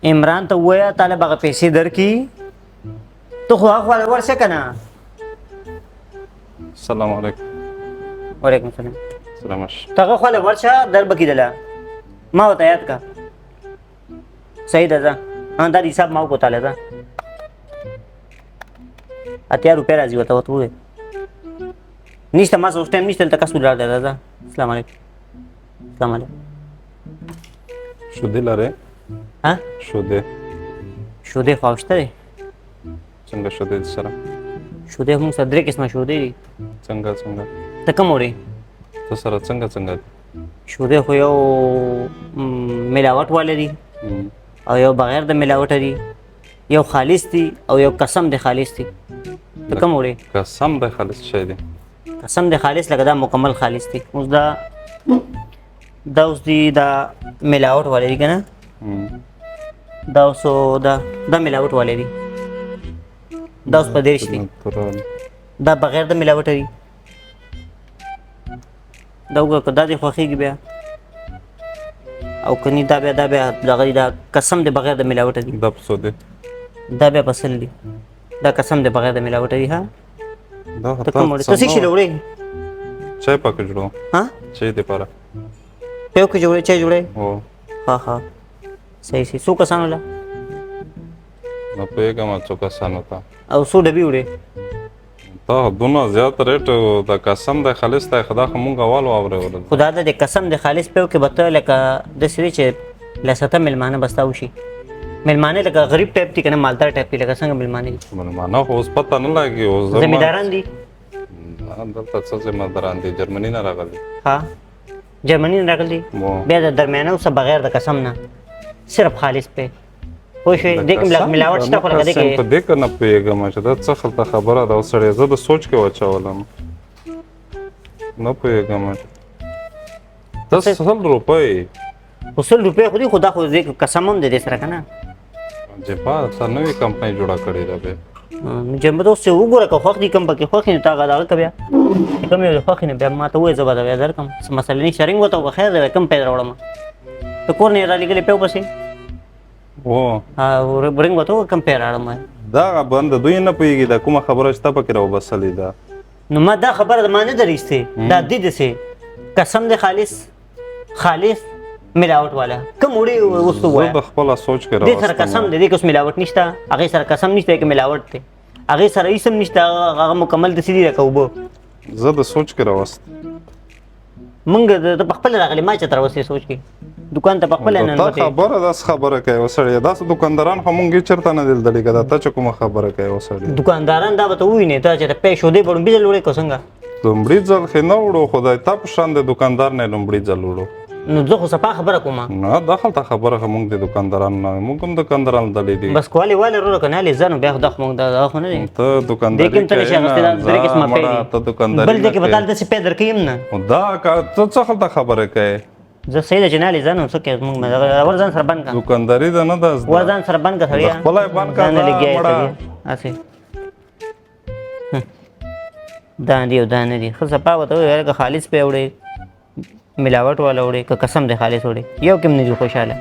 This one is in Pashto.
عمران ته ووایه تاله به هغه پیسې درکړي ته خو هغه خواله ورشه که نه. السلام علیکم. وعلیکم السلام. سلامش. ته هغه خواله ورشه در به کېدله ما ورته یاد که صحیح ده ځه دا د حساب ما وکوتاله ځه 80 روپۍ راځي ورته ووایه نشته ما اوس ټایم نشته دلته کس ولاړ دی ځه. السلام علیکم. السلام علیکم. شودې لرې؟ ها شودې شودې خو شته دی. څنګه شودې دي سره؟ شودې هم سره 3 قسمه شودې دي. څنګه ته کوم وړې؟ ته سره څنګه دي؟ شودې خو یو ملاوټ والی دي او یو بغیر د ملاوټه دي، یو خالص دي او یو قسم د خالص دي. ته کوم وړې؟ قسم د خالص شی دی. قسم د خالص لکه دا مکمل خالص دي. اوس دا اوس دي دا ملاوټ والی دي که نه؟ دا اوس دا ملاوټ والی دي. دا اوس په 30 دي. دا بغیر د ملاوټه دي. دا وګوره که دا دې خوښېږي بیا او که نه دا بیا دغه دا قسم د بغیر د ملاوټه دي. دا په څو دی؟ دا بیا په 100 دي. دا قسم د بغیر د ملاوټه دي. ها ته کوم وړې؟ ته څه شي وړې؟ چای پاکې جوړوم. ها چای دپاره پیو کې جوړې چای جوړې؟ هو. ها صحیح څو کسانو له؟ نه پوهېږم څو کسانو ته. او څو ډبې وړې؟ تا دونه زیات ریټ د قسم د خالص ته خدا خو مونږ اول واورېدل. خو دا د قسم د خالص پیو کې به ته لکه داسې دی چې لسته میلمانه به ستا وشي. میلمانه لکه غریب ټایپ دي که نه مالدار ټایپ دي لکه څنګه میلمانه دي؟ میلمانه خو اوس پته نه لګي. اوس زمینداران دي؟ دلته څه زمینداران دي؟ جرمني نه راغلي. ها جرمني نه راغلي؟ بیا د درمیانه اوسه بغیر د قسم نه صرف خالص پې پوه شوې؟ دې کې ملاوټ شته خو لکه دې کې په دې که نه پوهېږم چې دا څه خلته خبره ده. اوس سړی زه د سوچ کې واچولم نه پوهېږم. ته 100 روپۍ 100 روپۍ خو دي خو دا خو قسم هم دی دې سره که نه؟ جپا څه نوې کمپنۍ جوړه کړې ده بیا. جنبه ته اوس وګوره که خوښ دي کوم پکې خوښ دي تا هغه دغه که بیا کوم یو خوښ نه بیا ما ته ووایه زه به بیا درکړم. څه مسله نشته. رنګ ورته وکړه خیر دی کوم پیدا راوړم ته کور نه یې رالېږلې پیو پسې هو رنګ ورته وکړه کوم پی راوړم. دغه بنده دوی نه پوهېږي دا کومه خبره چې ته پکې راوبسلې ده. نو ما دا خبره د ما نه ده رایستې دا دې دسې قسم د خالص ملاوټ والا کوم وړې اوس ته ووایه. زه د خپله سوچ کې دې سره قسم دی دې کې اوس ملاوټ نشته هغې سره قسم نشته کې ملاوټ دی هغې سره هېڅ هم نشته هغه مکمل داسې دي لکه اوبه. زه د سوچ کې راوست مونږ ته په خپله راغلې ما چېرته راوستې سوچ کې دکان ته په خپله تا خبره داسې خبره کوي وسړی. داسې دکانداران خو مونږ هېڅ چېرته نه دي لیدلي که دا ته چې کومه خبره کوي وسړی. دکانداران دا به ته ووینې ته چې پی شودې به لومړي ځل وړې که څنګه؟ لومړي ځل خې نه وړو خدای تا په شان د دکاندار نه لومړي ځل وړو. نو زه خو صفا خبره کوم نه دا خلته خبره خو مونږ د دکاندارانو نه موږ هم دکانداران دلې دي بس کوالې والې وروره که نه هلې ځه نو بیا خو دا خو مونږ دا خو نه دی ته دکانداري کوې نه ته دکانداري بل دی کې به تا داسې پی درکوي هم نه. دا ته څه خلته خبره کوې؟ زه صحیح ده چې نه هلې ځه نو څه کوې مونږ ور ځان سره بند کړه دکانداري ده نه ده ور ځان سره بند کړه سړیه خپله یې بند کړه هسې دا دي او دا نه دي ښه صفا ورته ووایه که خالص پی وړې ملاوټ والا وړې که قسم د خالص وړې یو کې هم نه دي خوشحاله.